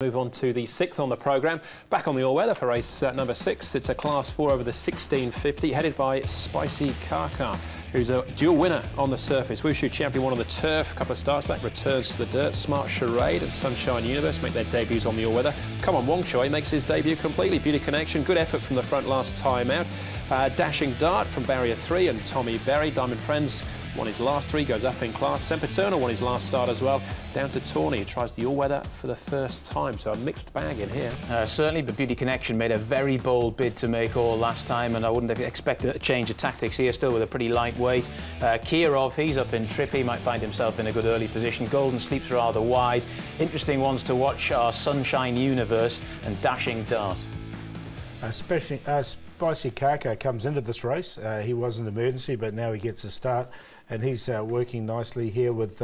Move on to the 6th on the programme. Back on the all-weather for race number 6. It's a Class 4 over the 1650, headed by Spicy Kaka, who's a dual winner on the surface. Wushu champion won on the turf a couple of starts back, returns to the dirt. Smart Charade and Sunshine Universe make their debuts on the all-weather. Come on, Wong Choi makes his debut completely. Beauty Connection, good effort from the front last time out. Dashing Dart from Barrier 3 and Tommy Berry. Diamond Friends won his last 3, goes up in class. Sempiternal won his last start as well. Down to Tawny, who tries the all-weather for the first time. So a mixed bag in here. Certainly, but Beauty Connection made a very bold bid to make all last time, and I wouldn't expect a change of tactics here, still with a pretty light weight. Kirov, he's up in trip. He might find himself in a good early position. Golden Sleep's rather wide. Interesting ones to watch are Sunshine Universe and Dashing Dart. Spicy Kaka comes into this race. He was an emergency, but now he gets a start, and he's working nicely here with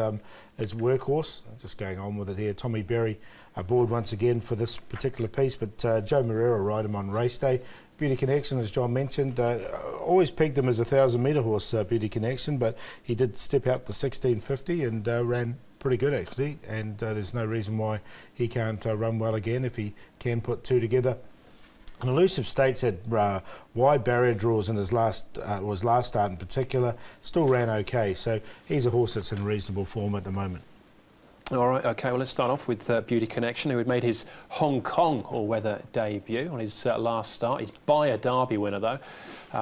his workhorse. Just going on with it here. Tommy Berry aboard once again for this particular piece, but Joe Moreira ride him on race day. Beauty Connection, as John mentioned, always pegged him as a 1,000-metre horse, Beauty Connection, but he did step out the 1650 and ran pretty good actually, and there's no reason why he can't run well again if he can put two together. And Elusive States had wide barrier draws in his last start in particular. Still ran okay, so he's a horse that's in reasonable form at the moment. All right, OK, well, let's start off with Beauty Connection, who had made his Hong Kong all-weather debut on his last start. He's by a Derby winner, though.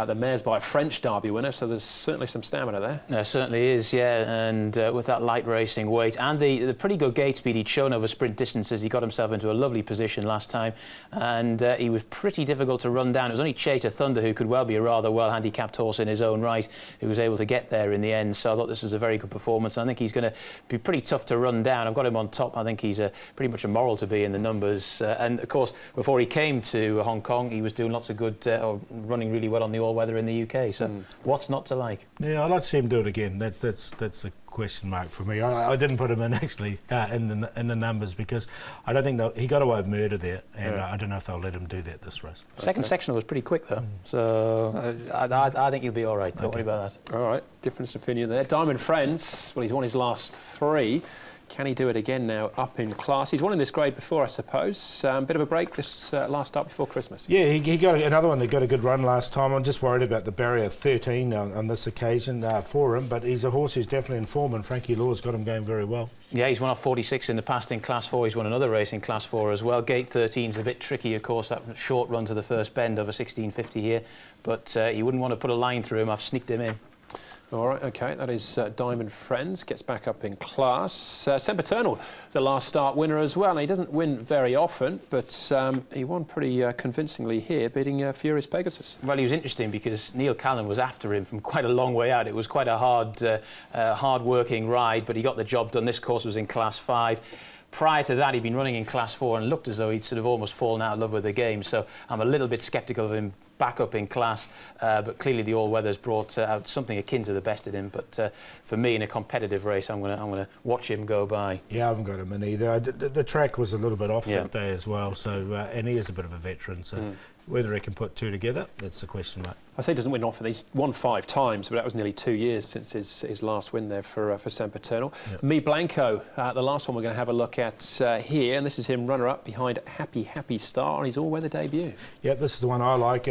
The mare's by a French Derby winner, so there's certainly some stamina there. There certainly is, yeah, and with that light racing weight and the pretty good gate speed he'd shown over sprint distances, he got himself into a lovely position last time, and he was pretty difficult to run down. It was only Chater Thunder, who could well be a rather well-handicapped horse in his own right, who was able to get there in the end, so I thought this was a very good performance. I think he's going to be pretty tough to run down. I've got him on top. I think he's pretty much a moral to be in the numbers, and of course, before he came to Hong Kong, he was doing lots of good, running really well on the all-weather in the UK, so what's not to like? Yeah, I'd like to see him do it again. That's a question mark for me. I didn't put him in actually in the numbers because I don't think he got away with murder there, and I don't know if they'll let him do that this race. Second sectional was pretty quick though, so I think he'll be all right. Don't worry about that. All right, difference of opinion there. Diamond Friends, well, he's won his last 3. Can he do it again now, up in class? He's won in this grade before, I suppose. Bit of a break this last start before Christmas. Yeah, he got another one that got a good run last time. I'm just worried about the barrier 13 on this occasion for him, but he's a horse who's definitely in form, and Frankie Law's got him going very well. Yeah, he's won off 46 in the past in Class 4. He's won another race in Class 4 as well. Gate 13's a bit tricky, of course, that short run to the first bend of a 1650 here, but you wouldn't want to put a line through him. I've sneaked him in. All right, OK, that is Diamond Friends, gets back up in class. Sempiternal, the last start winner as well. Now, he doesn't win very often, but he won pretty convincingly here, beating Furious Pegasus. Well, he was interesting because Neil Callan was after him from quite a long way out. It was quite a hard-working ride, but he got the job done. This course was in Class 5. Prior to that, he'd been running in Class 4 and looked as though he'd sort of almost fallen out of love with the game, so I'm a little bit sceptical of him back up in class, but clearly the all-weather's brought out something akin to the best in him. But for me, in a competitive race, I'm gonna watch him go by. Yeah, I haven't got him in either. The track was a little bit off that day as well, so and he is a bit of a veteran, so whether he can put two together, that's the question mark. I say he doesn't win often. He's won 5 times, but that was nearly 2 years since his last win there for Sempiternal. Blanco, the last one we're going to have a look at here, and this is him runner-up behind Happy Star on his all-weather debut. Yeah, this is the one I like.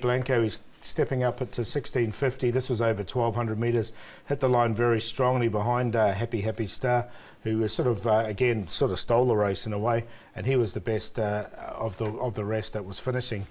Blanco is stepping up to 1650. This was over 1,200 metres. Hit the line very strongly behind Happy Star, who was sort of again sort of stole the race in a way, and he was the best of the rest that was finishing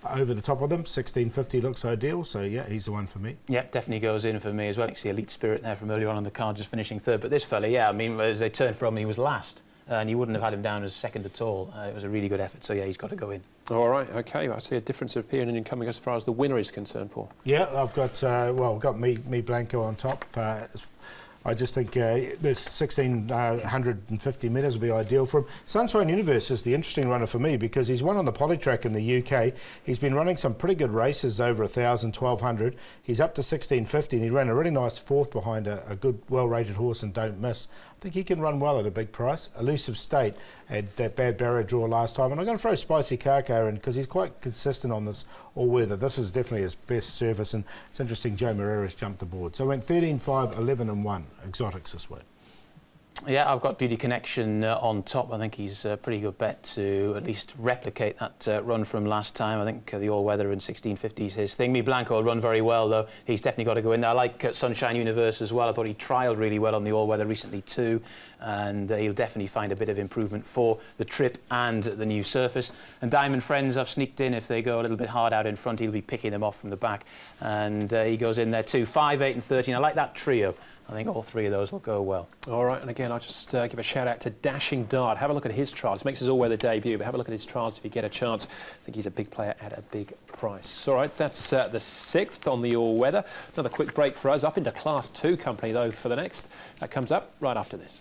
over the top of them. 1650 looks ideal, so yeah, he's the one for me. Yeah, definitely goes in for me as well. You see Elite Spirit there from earlier on in the card, just finishing 3rd. But this fella, yeah, I mean, as they turned from him, he was last. And you wouldn't have had him down as 2nd at all. It was a really good effort, so yeah, he's got to go in. All right, OK. I see a difference of opinion coming as far as the winner is concerned, Paul. Yeah, I've got, well, we've got me Blanco on top. I just think the 1,650 metres will be ideal for him. Sunshine Universe is the interesting runner for me because he's won on the polytrack in the UK. He's been running some pretty good races over 1,000, 1,200. He's up to 1,650 and he ran a really nice 4th behind a good, well-rated horse and Don't Miss. I think he can run well at a big price. Elusive State had that bad barrier draw last time, and I'm going to throw Spicy Kaka in because he's quite consistent on this all-weather. This is definitely his best service, and it's interesting Joe Moreira's jumped aboard. So I went 13, 5, 11 and 1 exotics this way. Yeah, I've got Beauty Connection on top. I think he's a pretty good bet to at least replicate that run from last time. I think the all-weather in 1650 is his thing. Blanco will run very well, though. He's definitely got to go in there. I like Sunshine Universe as well. I thought he trialled really well on the all-weather recently too, and he'll definitely find a bit of improvement for the trip and the new surface. And Diamond Friends, I've sneaked in. If they go a little bit hard out in front, he'll be picking them off from the back, and he goes in there too. 5, 8 and 13. I like that trio. I think all three of those will go well. All right, and again, I'll just give a shout out to Dashing Dart. Have a look at his trials. Makes his all-weather debut, but have a look at his trials if you get a chance. I think he's a big player at a big price. All right, that's the 6th on the all-weather. Another quick break for us. Up into Class 2 company, though, for the next. That comes up right after this.